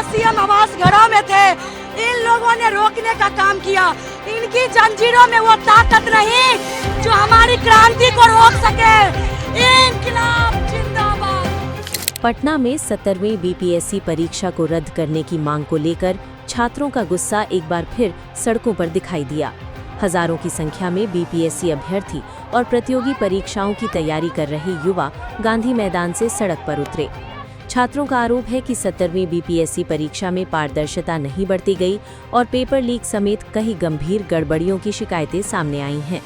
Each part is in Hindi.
सीएम आवास घरों में थे, इन लोगों ने रोकने का काम किया। इनकी जंजीरों में वो ताकत नहीं जो हमारी क्रांति को रोक सके। इंकलाब जिंदाबाद। पटना में 17वीं बीपीएससी परीक्षा को रद्द करने की मांग को लेकर छात्रों का गुस्सा एक बार फिर सड़कों पर दिखाई दिया। हजारों की संख्या में बीपीएससी अभ्यर्थी और प्रतियोगी परीक्षाओं की तैयारी कर रहे युवा गांधी मैदान से सड़क पर उतरे। छात्रों का आरोप है कि 17वीं बीपीएससी परीक्षा में पारदर्शिता नहीं बरती गई और पेपर लीक समेत कई गंभीर गड़बड़ियों की शिकायतें सामने आई हैं।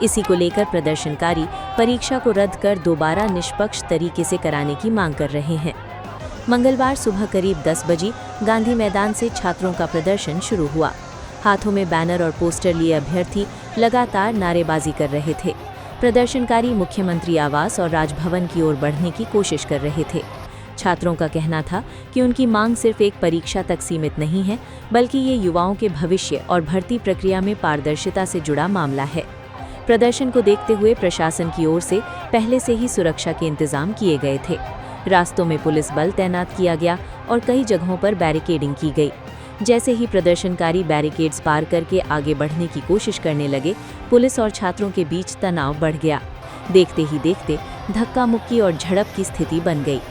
इसी को लेकर प्रदर्शनकारी परीक्षा को रद्द कर दोबारा निष्पक्ष तरीके से कराने की मांग कर रहे हैं। मंगलवार सुबह करीब 10 बजे गांधी मैदान से छात्रों का प्रदर्शन शुरू हुआ। हाथों में बैनर और पोस्टर लिए अभ्यर्थी लगातार नारेबाजी कर रहे थे। प्रदर्शनकारी मुख्यमंत्री आवास और राजभवन की ओर बढ़ने की कोशिश कर रहे थे। छात्रों का कहना था कि उनकी मांग सिर्फ एक परीक्षा तक सीमित नहीं है, बल्कि ये युवाओं के भविष्य और भर्ती प्रक्रिया में पारदर्शिता से जुड़ा मामला है। प्रदर्शन को देखते हुए प्रशासन की ओर से पहले से ही सुरक्षा के इंतजाम किए गए थे। रास्तों में पुलिस बल तैनात किया गया और कई जगहों पर बैरिकेडिंग की गई। जैसे ही प्रदर्शनकारी बैरिकेड्स पार करके आगे बढ़ने की कोशिश करने लगे, पुलिस और छात्रों के बीच तनाव बढ़ गया। देखते ही देखते धक्का मुक्की और झड़प की स्थिति बन गई।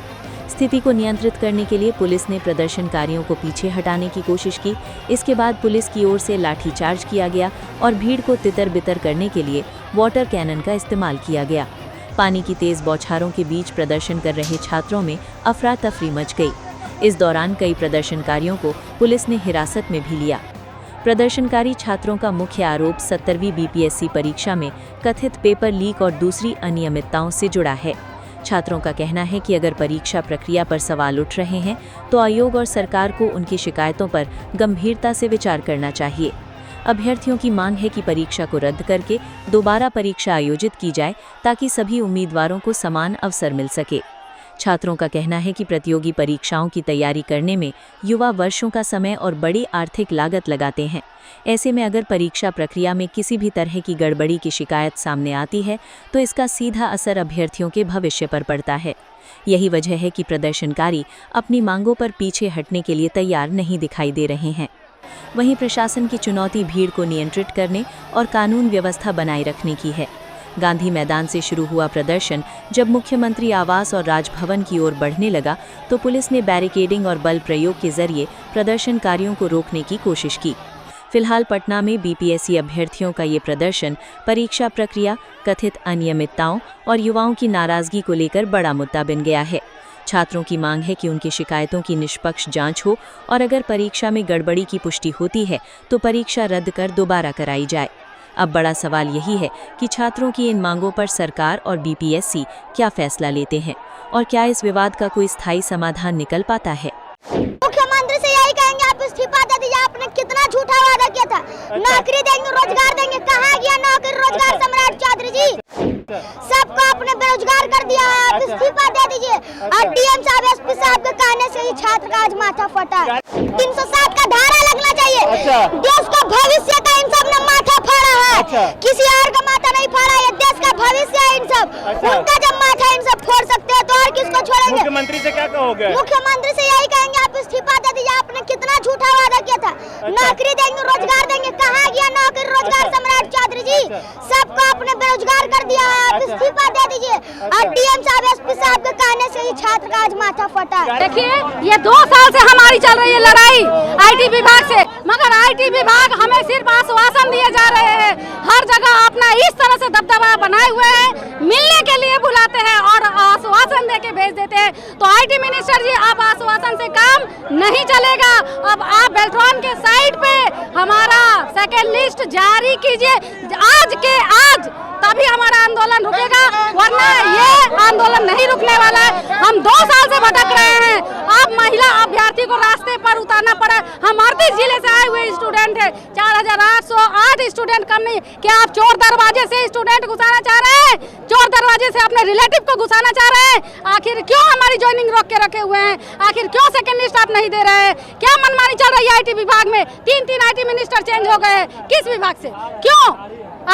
स्थिति को नियंत्रित करने के लिए पुलिस ने प्रदर्शनकारियों को पीछे हटाने की कोशिश की। इसके बाद पुलिस की ओर से लाठीचार्ज किया गया और भीड़ को तितर-बितर करने के लिए वाटर कैनन का इस्तेमाल किया गया। पानी की तेज बौछारों के बीच प्रदर्शन कर रहे छात्रों में अफरा-तफरी मच गई। इस दौरान कई प्रदर्शनकारियों को पुलिस ने हिरासत में भी लिया। प्रदर्शनकारी छात्रों का मुख्य आरोप 17वीं बीपीएससी परीक्षा में कथित पेपर लीक और दूसरी अनियमितताओं से जुड़ा है। छात्रों का कहना है कि अगर परीक्षा प्रक्रिया पर सवाल उठ रहे हैं तो आयोग और सरकार को उनकी शिकायतों पर गंभीरता से विचार करना चाहिए। अभ्यर्थियों की मांग है कि परीक्षा को रद्द करके दोबारा परीक्षा आयोजित की जाए ताकि सभी उम्मीदवारों को समान अवसर मिल सके। छात्रों का कहना है कि प्रतियोगी परीक्षाओं की तैयारी करने में युवा वर्षों का समय और बड़ी आर्थिक लागत लगाते हैं। ऐसे में अगर परीक्षा प्रक्रिया में किसी भी तरह की गड़बड़ी की शिकायत सामने आती है तो इसका सीधा असर अभ्यर्थियों के भविष्य पर पड़ता है। यही वजह है कि प्रदर्शनकारी अपनी मांगों पर पीछे हटने के लिए तैयार नहीं दिखाई दे रहे हैं। वहीं प्रशासन की चुनौती भीड़ को नियंत्रित करने और कानून व्यवस्था बनाए रखने की है। गांधी मैदान से शुरू हुआ प्रदर्शन जब मुख्यमंत्री आवास और राजभवन की ओर बढ़ने लगा तो पुलिस ने बैरिकेडिंग और बल प्रयोग के जरिए प्रदर्शनकारियों को रोकने की कोशिश की। फिलहाल पटना में बीपीएससी अभ्यर्थियों का ये प्रदर्शन परीक्षा प्रक्रिया, कथित अनियमितताओं और युवाओं की नाराजगी को लेकर बड़ा मुद्दा बन गया है। छात्रों की मांग है कि उनकी शिकायतों की निष्पक्ष जांच हो और अगर परीक्षा में गड़बड़ी की पुष्टि होती है तो परीक्षा रद्द कर दोबारा कराई जाए। अब बड़ा सवाल यही है कि छात्रों की इन मांगों पर सरकार और बीपीएससी क्या फैसला लेते हैं और क्या इस विवाद का कोई स्थायी समाधान निकल पाता है। मुख्यमंत्री से यही कहेंगे, आप इस्तीफा दे दीजिए। आपने कितना झूठा वादा किया था, नौकरी देंगे, रोजगार देंगे। कहाँ गया नौकरी रोजगार सम्राट चौधरी जी? सबको आपने बेरोजगार कर दिया है। आप इस्तीफा दे दीजिए। और डीएम साहब, एसपी साहब के कहने से ही छात्र का आज माथा फटा है। 307 का धारा लगना चाहिए। देश का भविष्य का इन सब ने माथा फाड़ा है। किसी और का माथा नहीं फाड़ा, ये देश का भविष्य है इन सब। उनका जब माथा इन सब फोड़ सकते हैं तो और किसको छोड़ेंगे? मुख्यमंत्री से क्या कहोगे? मुख्यमंत्री से यही कहेंगे, आप इस्तीफा दे दीजिए। आपने कितना झूठा वादा किया था, नौकरी देंगे, रोजगार देंगे। कहाँ गया नौकरी रोजगार सम्राट चौधरी जी? सबको आपने बेरोजगार कर दिया है। आप इस्तीफा दे दीजिए। और डीएम साहब, एसपी साहब के कहने से ही छात्र का आज माथा फटा है। देखिए, ये 2 साल से हमारी चल रही है लड़ाई आईटी विभाग से, मगर आईटी विभाग हमें सिर्फ आश्वासन दिए जा रहे हैं। हर जगह अपना इस तरह से दबदबा बनाए हुए हैं, मिलने के लिए बुलाते हैं और आश्वासन देके भेज देते हैं। तो आईटी मिनिस्टर जी, अब आश्वासन से काम नहीं चलेगा। अब आप बेल्ट्रॉन के साइट पे हमारा सेकेंड लिस्ट जारी कीजिए आज के आज, तभी हमारा आंदोलन रुकेगा, वरना ये आंदोलन नहीं रुकने वाला है। हम 2 साल से भटक रहे हैं। अब महिला अभ्यर्थी को रास्ते पर उतारना पड़ा। हम 38 जिले से आए हुए स्टूडेंट हैं, 4808 स्टूडेंट कम नहीं। क्या आप चोर दरवाजे से स्टूडेंट घुसाना चाह रहे हैं? चोर दरवाजे से अपने रिलेटिव को घुसाना चाह रहे हैं? आखिर क्यों हमारी ज्वाइनिंग रोक के रखे हुए हैं? आखिर क्यों सेकेंड लिस्ट आप नहीं दे रहे हैं। क्या मनमानी चल रही है आईटी विभाग में? 3 आईटी मिनिस्टर चेंज हो गए हैं। किस विभाग से? क्यों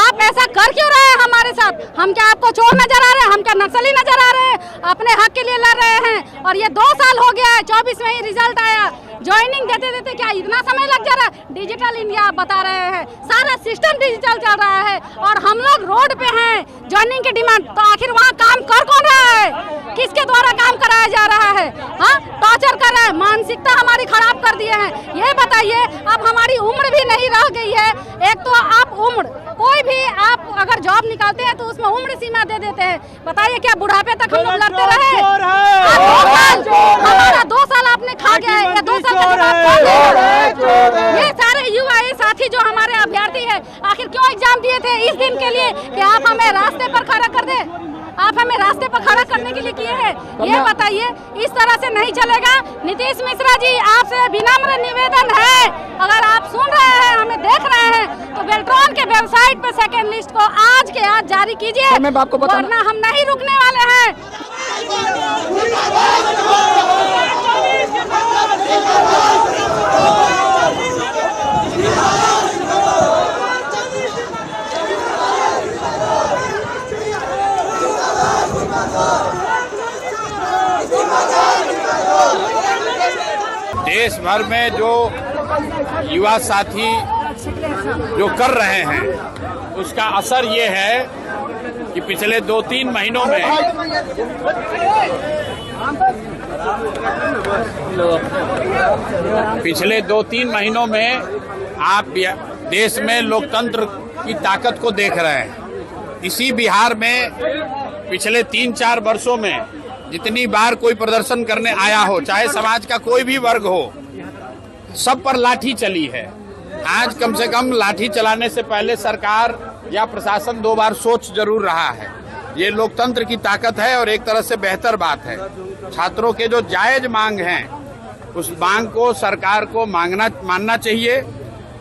आप ऐसा कर क्यों रहे हैं हमारे साथ? हम क्या आपको चोर नजर आ रहे हैं? हम क्या नक्सली नजर आ रहे हैं? अपने हक के लिए लड़ रहे हैं और ये 2 साल हो गया है, 24 में ही रिजल्ट आया। ज्वाइनिंग देते देते क्या इतना समय लग जा रहा है? डिजिटल इंडिया आप बता रहे हैं, सारा सिस्टम डिजिटल चल रहा है और हम लोग रोड पे हैं ज्वाइनिंग की डिमांड। तो आखिर वहाँ काम कर कौन रहा है? किसके द्वारा काम कराया जा रहा है? हाँ, टॉर्चर कर रहा है, मानसिकता हमारी खराब कर दिए हैं। ये बताइए, अब हमारी उम्र भी नहीं रह गई है। एक तो आप उम्र, कोई भी आप अगर जॉब निकालते हैं तो उसमें उम्र सीमा दे देते हैं। बताइए क्या बुढ़ापे तक हम लोग लड़ते रहे? हमारा 2 साल आपने खा गया है। ये 2 साल का जवाब कौन देगा? ये सारे युवा, ये साथी जो हमारे अभ्यर्थी है, आखिर क्यों एग्जाम दिए थे? इस दिन के लिए कि आप हमें रास्ते पर खड़ा कर दे? आप हमें रास्ते पर खड़ा करने के लिए किए हैं? ये बताइए, इस तरह से नहीं चलेगा। नीतीश मिश्रा जी, आपसे विनम्र निवेदन है, अगर आप सुन रहे हैं, हमें देख रहे हैं, तो बेल्ट्रॉन के वेबसाइट पे सेकेंड लिस्ट को आज के आज जारी कीजिए, वरना हम नहीं रुकने वाले हैं। देश भर में जो युवा साथी जो कर रहे हैं, उसका असर ये है कि पिछले 2-3 महीनों में आप देश में लोकतंत्र की ताकत को देख रहे हैं। इसी बिहार में पिछले 3-4 वर्षों में जितनी बार कोई प्रदर्शन करने आया हो, चाहे समाज का कोई भी वर्ग हो, सब पर लाठी चली है। आज कम से कम लाठी चलाने से पहले सरकार या प्रशासन 2 बार सोच जरूर रहा है। ये लोकतंत्र की ताकत है और एक तरह से बेहतर बात है। छात्रों के जो जायज मांग हैं, उस मांग को सरकार को मानना चाहिए,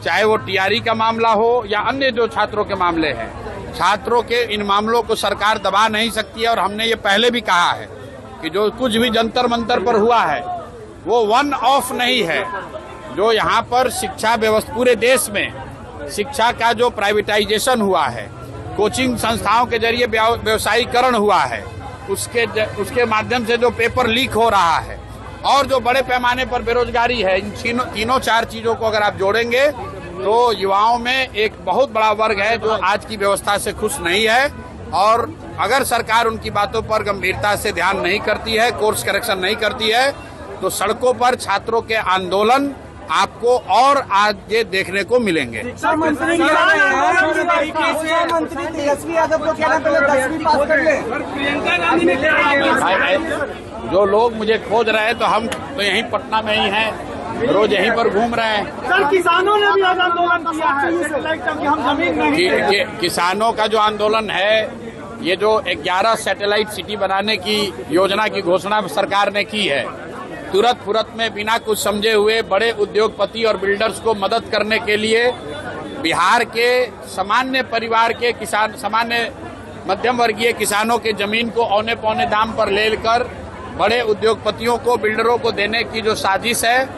चाहे वो टीआरई का मामला हो या अन्य जो छात्रों के मामले हैं। छात्रों के इन मामलों को सरकार दबा नहीं सकती है और हमने ये पहले भी कहा है कि जो कुछ भी जंतर मंतर पर हुआ है वो वन ऑफ नहीं है। जो यहाँ पर शिक्षा व्यवस्था, पूरे देश में शिक्षा का जो प्राइवेटाइजेशन हुआ है, कोचिंग संस्थाओं के जरिए व्यवसायीकरण हुआ है, उसके माध्यम से जो पेपर लीक हो रहा है और जो बड़े पैमाने पर बेरोजगारी है, इन तीनों 4 चीजों को अगर आप जोड़ेंगे तो युवाओं में एक बहुत बड़ा वर्ग है जो आज की व्यवस्था से खुश नहीं है। और अगर सरकार उनकी बातों पर गंभीरता से ध्यान नहीं करती है, कोर्स करेक्शन नहीं करती है, तो सड़कों पर छात्रों के आंदोलन आपको और आगे देखने को मिलेंगे। शिक्षा मंत्री तेजस्वी यादव को कहना पहले 10वीं पास कर ले। प्रियंका गांधी ने जो लोग मुझे खोज रहे हैं, तो हम तो यहीं पटना में ही हैं, रोज यहीं पर घूम रहे हैं। सर, किसानों ने भी आज आंदोलन किया है, हम जमीन नहीं। किसानों का जो आंदोलन है, ये जो 11 सैटेलाइट सिटी बनाने की योजना की घोषणा सरकार ने की है, तुरंत फुरत में बिना कुछ समझे हुए बड़े उद्योगपति और बिल्डर्स को मदद करने के लिए बिहार के सामान्य परिवार के किसान, सामान्य मध्यम वर्गीय किसानों के जमीन को औने पौने दाम पर लेकर बड़े उद्योगपतियों को, बिल्डरों को देने की जो साजिश है,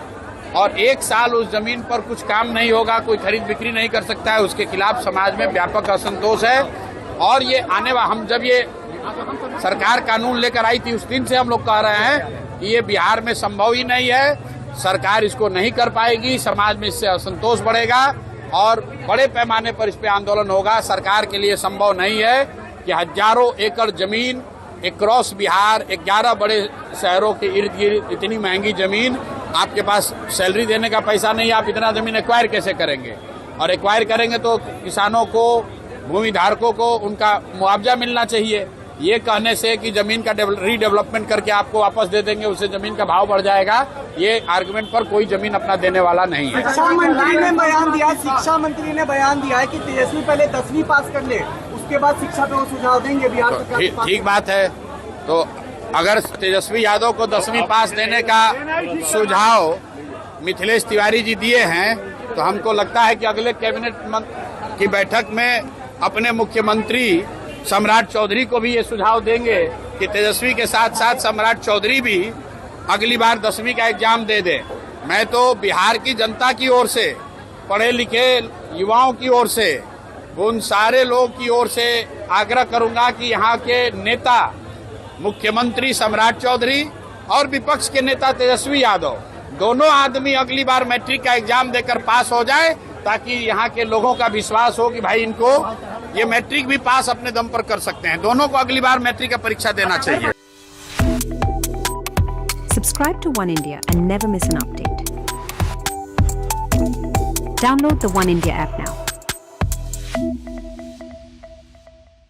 और 1 साल उस जमीन पर कुछ काम नहीं होगा, कोई खरीद बिक्री नहीं कर सकता है, उसके खिलाफ समाज में व्यापक असंतोष है। और ये हम जब ये सरकार कानून लेकर आई थी, उस दिन से हम लोग कह रहे हैं कि ये बिहार में संभव ही नहीं है, सरकार इसको नहीं कर पाएगी, समाज में इससे असंतोष बढ़ेगा और बड़े पैमाने पर इस पे आंदोलन होगा। सरकार के लिए संभव नहीं है कि हजारों एकड़ जमीन अक्रॉस बिहार 11 बड़े शहरों के इर्द गिर्द इतनी महंगी जमीन, आपके पास सैलरी देने का पैसा नहीं, आप इतना जमीन एक्वायर कैसे करेंगे? और एक्वायर करेंगे तो किसानों को, भूमि धारकों को उनका मुआवजा मिलना चाहिए। ये कहने से कि जमीन का रीडेवलपमेंट करके आपको वापस दे देंगे, उससे जमीन का भाव बढ़ जाएगा, ये आर्गुमेंट पर कोई जमीन अपना देने वाला नहीं है। शिक्षा मंत्री ने बयान दिया है कि तेजस्वी पहले 10वीं पास कर ले, उसके बाद शिक्षा पे वो सुझाव देंगे बिहार सरकार। ठीक बात है। तो अगर तेजस्वी यादव को 10वीं पास देने का सुझाव मिथिलेश तिवारी जी दिए हैं, तो हमको लगता है कि अगले कैबिनेट की बैठक में अपने मुख्यमंत्री सम्राट चौधरी को भी ये सुझाव देंगे कि तेजस्वी के साथ साथ सम्राट चौधरी भी अगली बार 10वीं का एग्जाम दे दें। मैं तो बिहार की जनता की ओर से, पढ़े लिखे युवाओं की ओर से, उन सारे लोगों की ओर से आग्रह करूंगा कि यहाँ के नेता मुख्यमंत्री सम्राट चौधरी और विपक्ष के नेता तेजस्वी यादव दोनों आदमी अगली बार मैट्रिक का एग्जाम देकर पास हो जाए, ताकि यहाँ के लोगों का विश्वास हो कि भाई इनको ये मैट्रिक भी पास अपने दम पर कर सकते हैं। दोनों को अगली बार मैट्रिक का परीक्षा देना चाहिए। Subscribe to One India and never miss an update. Download the One India app now.